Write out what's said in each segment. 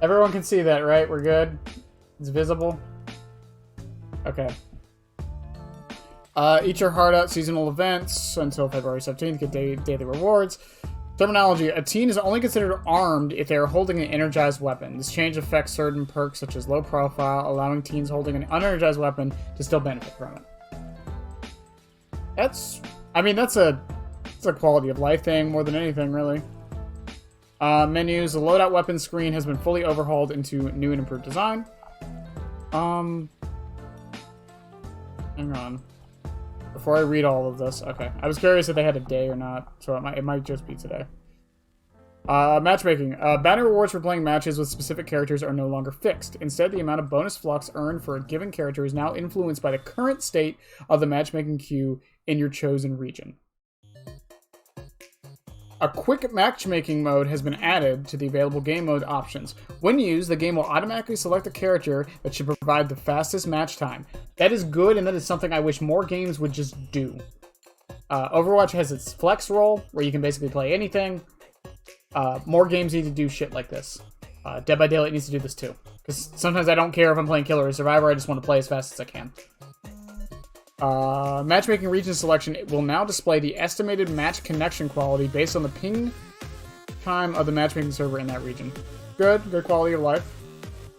Everyone can see that, right? We're good? It's visible? Okay. Eat your heart out seasonal events until February 17th. Get daily rewards. Terminology. A teen is only considered armed if they are holding an energized weapon. This change affects certain perks such as low profile, allowing teens holding an unenergized weapon to still benefit from it. That's a quality of life thing more than anything, really. Menus. The loadout weapon screen has been fully overhauled into new and improved design. Hang on. Before I read all of this, okay. I was curious if they had a day or not, so it might just be today. Matchmaking. Banner rewards for playing matches with specific characters are no longer fixed. Instead, the amount of bonus flux earned for a given character is now influenced by the current state of the matchmaking queue in your chosen region. A quick matchmaking mode has been added to the available game mode options. When used, the game will automatically select a character that should provide the fastest match time. That is good, and that is something I wish more games would just do. Overwatch has its flex role, where you can basically play anything. More games need to do shit like this. Dead by Daylight needs to do this too. Because sometimes I don't care if I'm playing Killer or Survivor, I just want to play as fast as I can. Matchmaking region selection will now display the estimated match connection quality based on the ping time of the matchmaking server in that region. Good quality of life.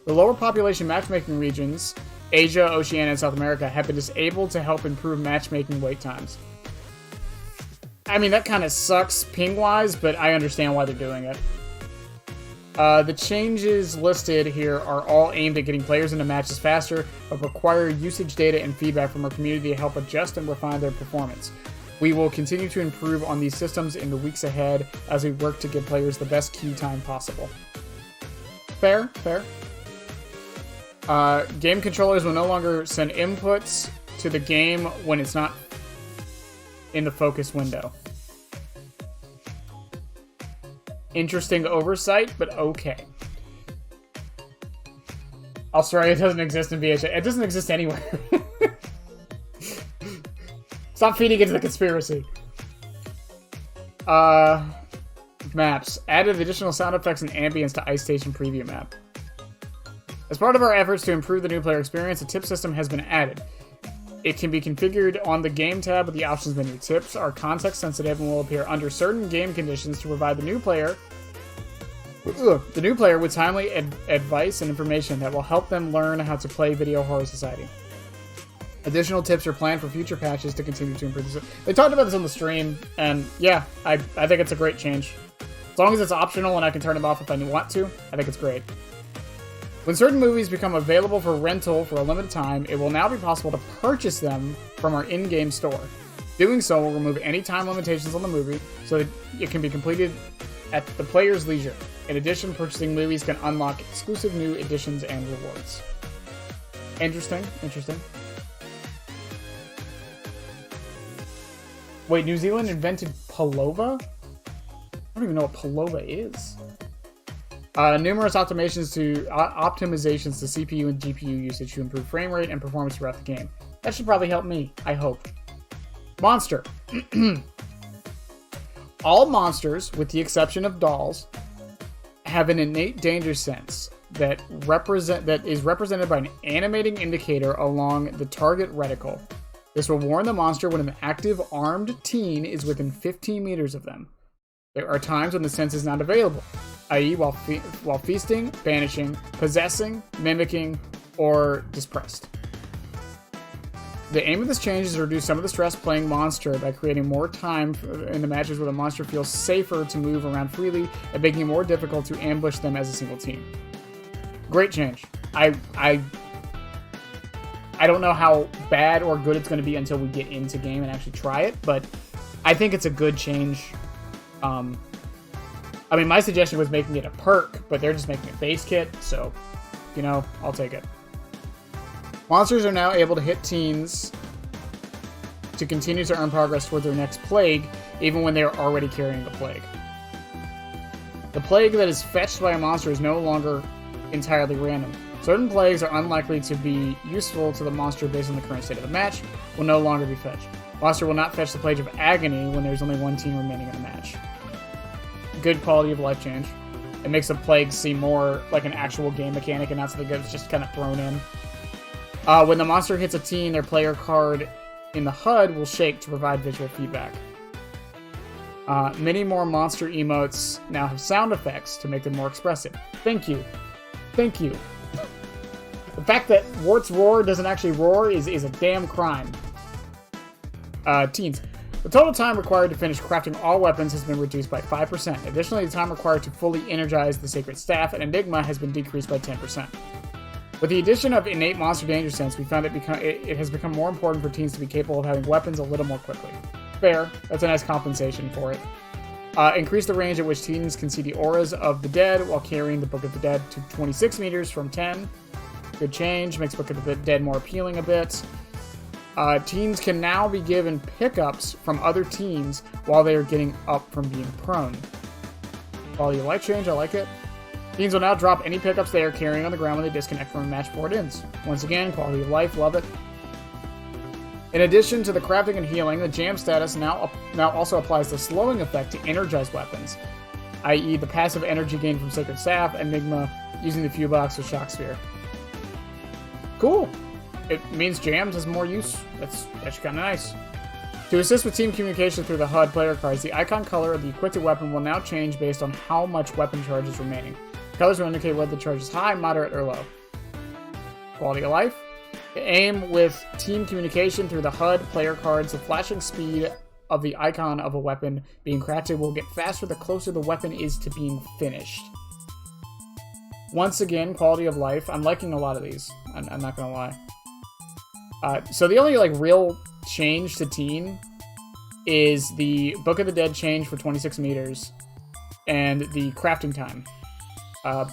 The lower population matchmaking regions, Asia, Oceania, and South America, have been disabled to help improve matchmaking wait times. I mean, that kind of sucks ping-wise, but I understand why they're doing it. The changes listed here are all aimed at getting players into matches faster, but require usage data and feedback from our community to help adjust and refine their performance. We will continue to improve on these systems in the weeks ahead as we work to give players the best queue time possible. Fair. Game controllers will no longer send inputs to the game when it's not in the focus window. Interesting oversight, but okay. Australia doesn't exist in VHS. It doesn't exist anywhere. Stop feeding into the conspiracy. Maps. Added additional sound effects and ambience to Ice Station preview map. As part of our efforts to improve the new player experience, a tip system has been added. It can be configured on the Game tab with the options menu. Tips are context sensitive and will appear under certain game conditions to provide the new player with timely advice and information that will help them learn how to play Video Horror Society. Additional tips are planned for future patches to continue to improve this. They talked about this on the stream, and yeah, I think it's a great change. As long as it's optional and I can turn it off if I want to, I think it's great. When certain movies become available for rental for a limited time, it will now be possible to purchase them from our in-game store. Doing so will remove any time limitations on the movie, so that it can be completed at the player's leisure. In addition, purchasing movies can unlock exclusive new editions and rewards. Interesting. Wait, New Zealand invented pullover? I don't even know what pullover is. Numerous optimizations to CPU and GPU usage to improve frame rate and performance throughout the game. That should probably help me, I hope. Monster. All monsters, with the exception of dolls, have an innate danger sense that is represented by an animating indicator along the target reticle. This will warn the monster when an active armed teen is within 15 meters of them. There are times when the sense is not available, i.e. while feasting, banishing, possessing, mimicking, or dispressed. The aim of this change is to reduce some of the stress playing monster by creating more time in the matches where the monster feels safer to move around freely and making it more difficult to ambush them as a single team. Great change. I don't know how bad or good it's going to be until we get into game and actually try it, but I think it's a good change. I mean, my suggestion was making it a perk, but they're just making a base kit, so, you know, I'll take it. Monsters are now able to hit teens to continue to earn progress toward their next plague, even when they are already carrying the plague. The plague that is fetched by a monster is no longer entirely random. Certain plagues are unlikely to be useful to the monster based on the current state of the match, will no longer be fetched. Monster will not fetch the Plague of Agony when there's only one team remaining in the match. Good quality of life change. It makes the plagues seem more like an actual game mechanic and not something that's just kind of thrown in. When the monster hits a teen, their player card in the HUD will shake to provide visual feedback. Many more monster emotes now have sound effects to make them more expressive. Thank you. Thank you. The fact that Wart's roar doesn't actually roar is a damn crime. Teens. The total time required to finish crafting all weapons has been reduced by 5%. Additionally, the time required to fully energize the Sacred Staff and Enigma has been decreased by 10%. With the addition of innate monster danger sense, we found it has become more important for teens to be capable of having weapons a little more quickly. Fair. That's a nice compensation for it. Increase the range at which teens can see the auras of the dead while carrying the Book of the Dead to 26 meters from 10. Good change. Makes Book of the Dead more appealing a bit. Teens can now be given pickups from other teens while they are getting up from being prone. Quality of life change, I like it. Teens will now drop any pickups they are carrying on the ground when they disconnect from a match before it ends. Once again, quality of life, love it. In addition to the crafting and healing, the jam status now also applies the slowing effect to energized weapons, i.e. the passive energy gained from Sacred Staff, Enigma, using the Fuse Box or Shock Sphere. Cool! It means jams has more use. That's kind of nice. To assist with team communication through the HUD player cards, the icon color of the equipped weapon will now change based on how much weapon charge is remaining. Colors will indicate whether the charge is high, moderate, or low. Quality of life. Aim with team communication through the HUD player cards. The flashing speed of the icon of a weapon being crafted will get faster the closer the weapon is to being finished. Once again, quality of life. I'm liking a lot of these. I'm not gonna lie. So the only real change to teen is the Book of the Dead change for 26 meters and the crafting time.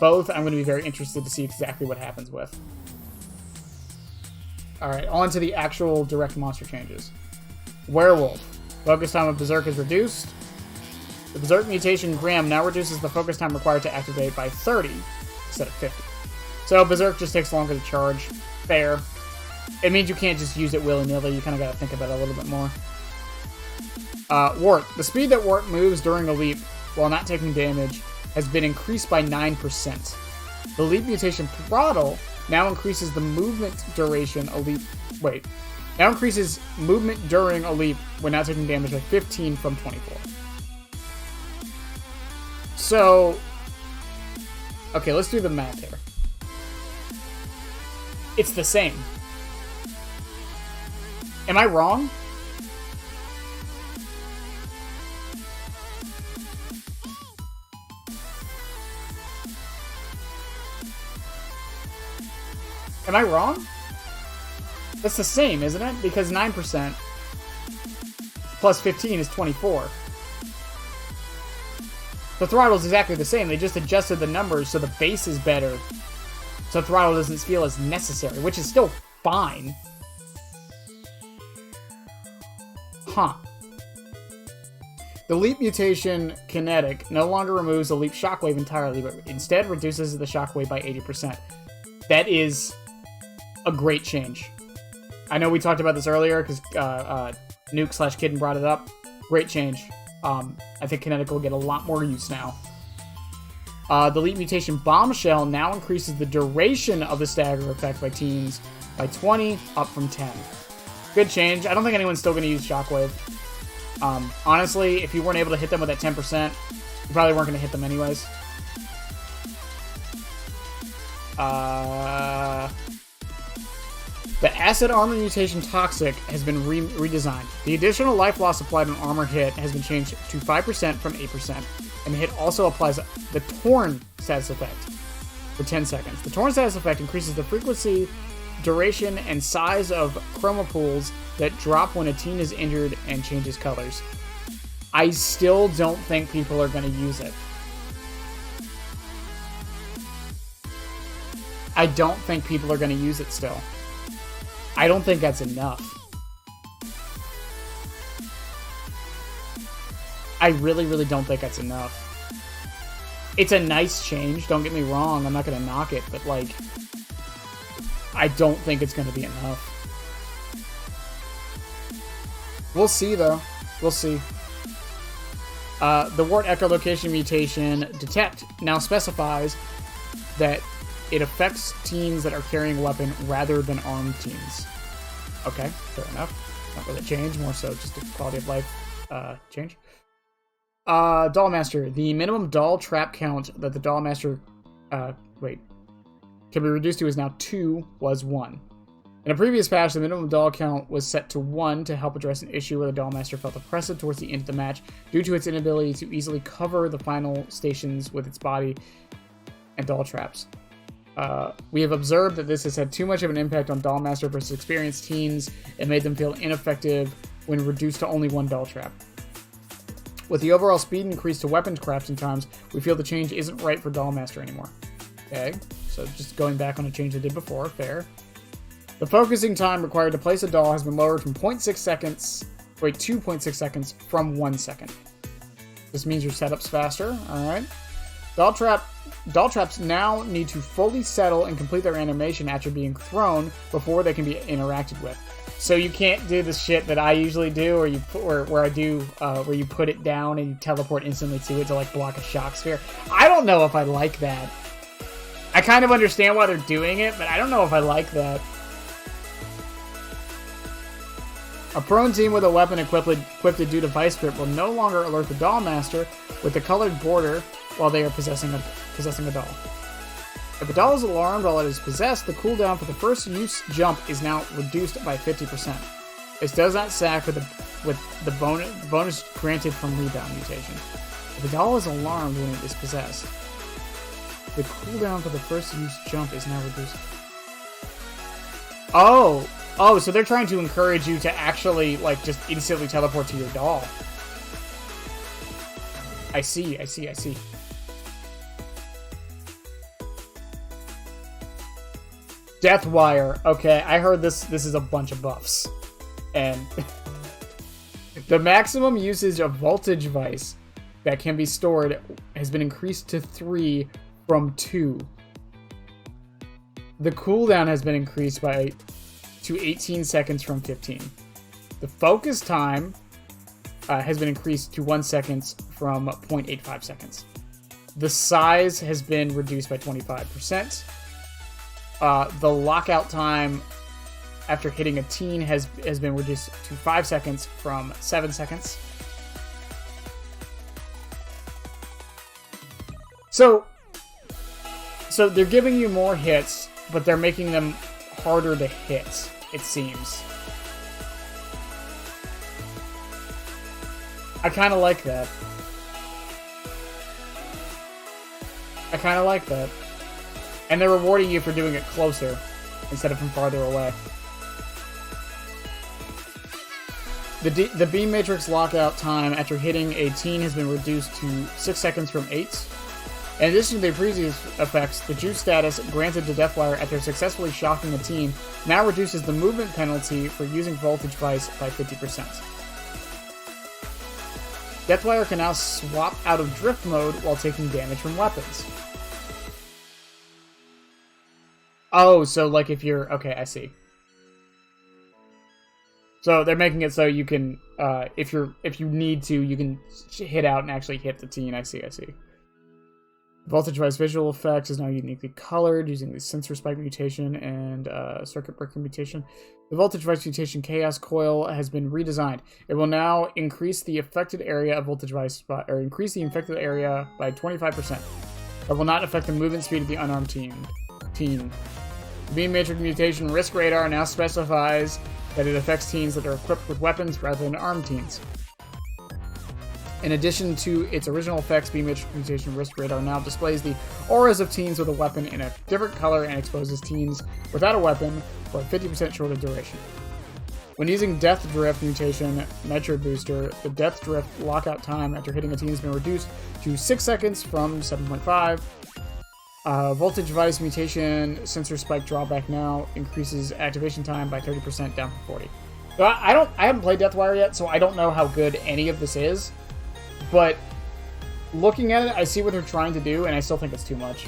Both I'm going to be very interested to see exactly what happens with. Alright, on to the actual direct monster changes. Werewolf. Focus time of Berserk is reduced. The Berserk mutation Graham now reduces the focus time required to activate by 30 instead of 50. So Berserk just takes longer to charge. Fair. It means you can't just use it willy-nilly. You kind of got to think about it a little bit more. Wart. The speed that Wart moves during a leap while not taking damage has been increased by 9%. The leap mutation Throttle now increases the movement duration a leap... Wait. Now increases movement during a leap when not taking damage by 15 from 24. So... Okay, let's do the math here. It's the same. Am I wrong? Am I wrong? That's the same, isn't it? Because 9% plus 15 is 24. The throttle is exactly the same. They just adjusted the numbers so the base is better. So throttle doesn't feel as necessary, which is still fine. Huh. The leap mutation Kinetic no longer removes the leap shockwave entirely, but instead reduces the shockwave by 80%. That is a great change. I know we talked about this earlier because Nuke/Kidden brought it up. Great change. I think Kinetic will get a lot more use now. The leap mutation Bombshell now increases the duration of the stagger effect by teens by 20, up from 10. Good change. I don't think anyone's still going to use Shockwave. Honestly, if you weren't able to hit them with that 10%, you probably weren't going to hit them anyways. The Acid Armor mutation Toxic has been redesigned. The additional life loss applied on armor hit has been changed to 5% from 8%, and the hit also applies the Torn status effect for 10 seconds. The Torn status effect increases the frequency, duration, and size of chroma pools that drop when a teen is injured and changes colors. I still don't think people are going to use it. I don't think people are going to use it still. I don't think that's enough. I really, really don't think that's enough. It's a nice change, don't get me wrong, I'm not going to knock it, but like, I don't think it's going to be enough. We'll see, though. We'll see. The wart echolocation mutation detect now specifies that it affects teens that are carrying a weapon rather than armed teens. Okay, fair enough. Not really a change, more so just a quality of life change. Doll Master. The minimum doll trap count that the Doll Master can be reduced to is now 2, was 1. In a previous patch, the minimum doll count was set to 1 to help address an issue where the Doll Master felt oppressive towards the end of the match due to its inability to easily cover the final stations with its body and doll traps. We have observed that this has had too much of an impact on Doll Master versus experienced teens and made them feel ineffective when reduced to only 1 doll trap. With the overall speed increase to weapons crafting times, we feel the change isn't right for Doll Master anymore. Okay, so just going back on a change I did before, fair. The focusing time required to place a doll has been lowered from 2.6 seconds from 1 second. This means your setup's faster, alright. Doll traps now need to fully settle and complete their animation after being thrown before they can be interacted with. So you can't do the shit that I usually do, where you put it down and you teleport instantly to it to like block a shock sphere. I don't know if I like that. I kind of understand why they're doing it, but I don't know if I like that. A prone team with a weapon equipped due to Vice Grip will no longer alert the Doll Master with the colored border while they are possessing a doll. If a doll is alarmed while it is possessed, the cooldown for the first use jump is now reduced by 50%. This does not sack with the bonus granted from Rebound mutation. If a doll is alarmed when it is possessed, the cooldown for the first use jump is now reduced. Oh, so they're trying to encourage you to actually, like, just instantly teleport to your doll. I see. Deathwire. Okay, I heard this is a bunch of buffs. And the maximum usage of Voltage Vice that can be stored has been increased to 3 from 2. The cooldown has been increased to 18 seconds from 15. The focus time has been increased to 1 second from 0.85 seconds. The size has been reduced by 25%. The lockout time after hitting a teen has been reduced to 5 seconds from 7 seconds. So they're giving you more hits, but they're making them harder to hit, it seems. I kind of like that. And they're rewarding you for doing it closer instead of from farther away. The Beam Matrix lockout time after hitting a teen has been reduced to 6 seconds from 8. In addition to the previous effects, the juice status granted to Deathwire after successfully shocking a teen now reduces the movement penalty for using Voltage Vice by 50%. Deathwire can now swap out of drift mode while taking damage from weapons. Oh, so like if you're... Okay, I see. So they're making it so you can, if you need to, you can hit out and actually hit the teen. I see. Voltage Vice visual effects is now uniquely colored using the sensor spike mutation and circuit breaker mutation. The Voltage Vice mutation Chaos Coil has been redesigned. It will now increase the affected area of Voltage Vice increase the infected area by 25%. It will not affect the movement speed of the unarmed teen. The Beam Matrix mutation Risk Radar now specifies that it affects teens that are equipped with weapons rather than armed teens. In addition to its original effects, Beam Matrix mutation Risk Radar now displays the auras of teens with a weapon in a different color and exposes teens without a weapon for a 50% shorter duration. When using Death Drift mutation Nitro Booster, the Death Drift lockout time after hitting a teen has been reduced to 6 seconds from 7.5. Voltage Vice mutation Sensor Spike drawback now increases activation time by 30% down from 40. So I haven't played Deathwire yet, so I don't know how good any of this is. But looking at it, I see what they're trying to do, and I still think it's too much.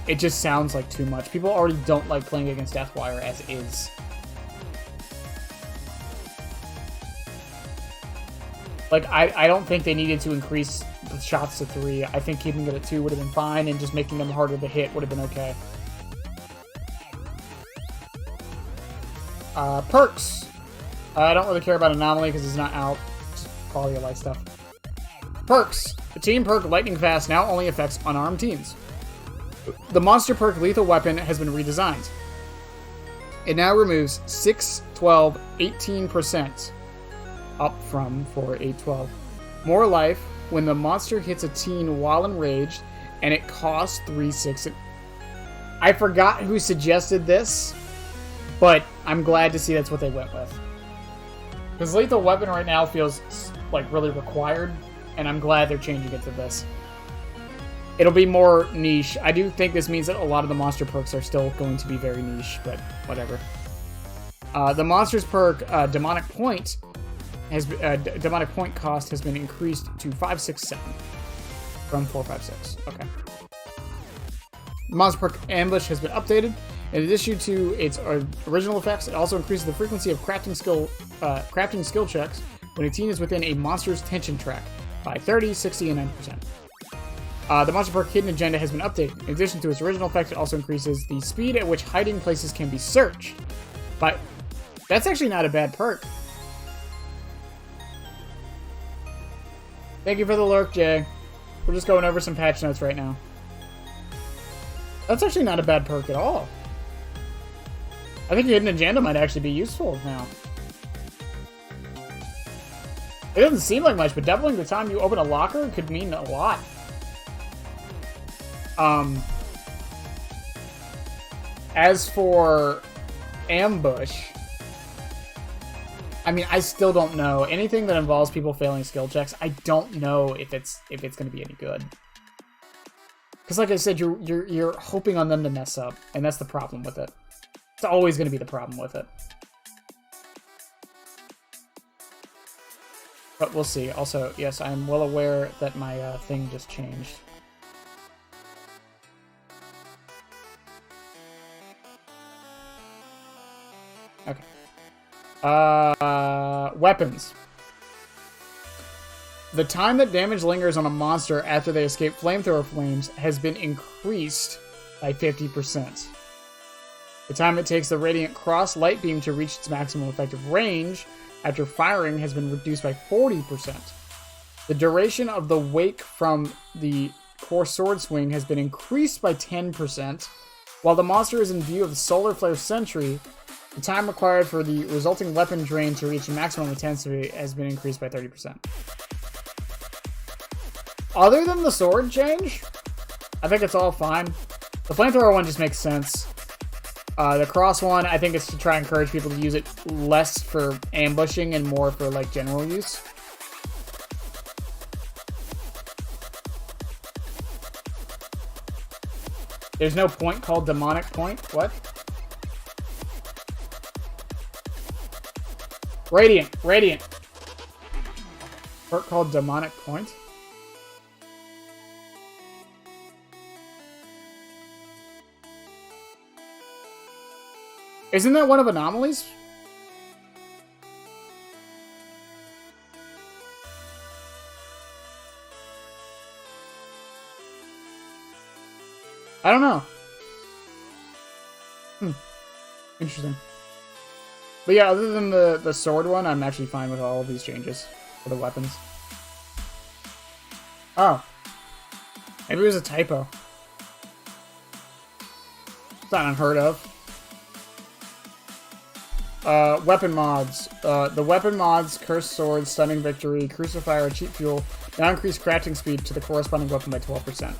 It just sounds like too much. People already don't like playing against Deathwire as is. Like, I don't think they needed to increase the shots to 3. I think keeping it at 2 would have been fine, and just making them harder to hit would have been okay. Perks. I don't really care about Anomaly because it's not out. Just quality of life stuff. Perks. The team perk Lightning Fast now only affects unarmed teams. The monster perk Lethal Weapon has been redesigned. It now removes 6, 12, 18%, up from 4, 8, 12. More life when the monster hits a teen while enraged, and it costs 3, 6. I forgot who suggested this, but I'm glad to see that's what they went with. Because Lethal Weapon right now feels like really required, and I'm glad they're changing it to this. It'll be more niche. I do think this means that a lot of the monster perks are still going to be very niche, but whatever. The monster's perk, Demonic Point, Demonic Point cost has been increased to 5, 6, 7 from 4, 5, 6. Okay. The monster perk Ambush has been updated. In addition to its original effects, it also increases the frequency of crafting skill checks when a teen is within a monster's tension track by 30, 60, and 90%. The monster perk Hidden Agenda has been updated. In addition to its original effect, it also increases the speed at which hiding places can be searched. But that's actually not a bad perk. Thank you for the lurk, Jay. We're just going over some patch notes right now. That's actually not a bad perk at all. I think Hidden Agenda might actually be useful now. It doesn't seem like much, but doubling the time you open a locker could mean a lot. As for Ambush, I mean, I still don't know. Anything that involves people failing skill checks, I don't know if it's going to be any good. Because, like I said, you're hoping on them to mess up, and that's the problem with it. It's always going to be the problem with it. But we'll see. Also, yes, I'm well aware that my thing just changed. Okay. Weapons. The time that damage lingers on a monster after they escape flamethrower flames has been increased by 50%. The time it takes the Radiant Cross Light Beam to reach its maximum effective range after firing has been reduced by 40%. The duration of the wake from the core sword swing has been increased by 10%. While the monster is in view of the Solar Flare Sentry, the time required for the resulting weapon drain to reach maximum intensity has been increased by 30%. Other than the sword change, I think it's all fine. The flamethrower one just makes sense. The cross one, I think it's to try and encourage people to use it less for ambushing and more for, like, general use. There's no point called Demonic Point? What? Radiant. Perk called Demonic Point? Isn't that one of Anomalies? I don't know. Interesting. But yeah, other than the sword one, I'm actually fine with all of these changes for the weapons. Oh. Maybe it was a typo. It's not unheard of. Weapon mods. The weapon mods, Cursed Sword, Stunning Victory, Crucifier, Cheap Fuel, now increase crafting speed to the corresponding weapon by 12%.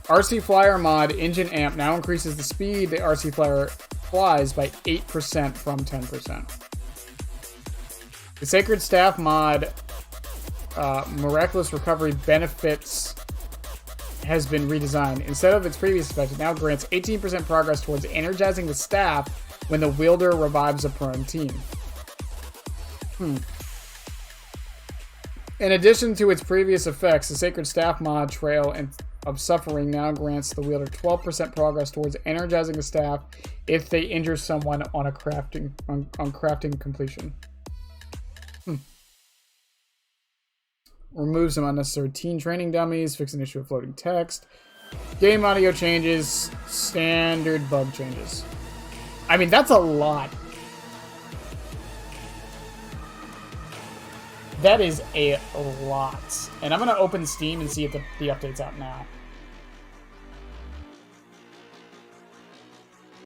RC Flyer mod, Engine Amp, now increases the speed the RC Flyer flies by 8% from 10%. The Sacred Staff mod, Miraculous Recovery Benefits, has been redesigned. Instead of its previous effect, it now grants 18% progress towards energizing the staff when the wielder revives a prone team. In addition to its previous effects, the Sacred Staff mod, Trail of Suffering, now grants the wielder 12% progress towards energizing the staff if they injure someone on a crafting completion. Remove some unnecessary teen training dummies. Fix an issue of floating text. Game audio changes. Standard bug changes. I mean, that's a lot. That is a lot. And I'm going to open Steam and see if the update's out now.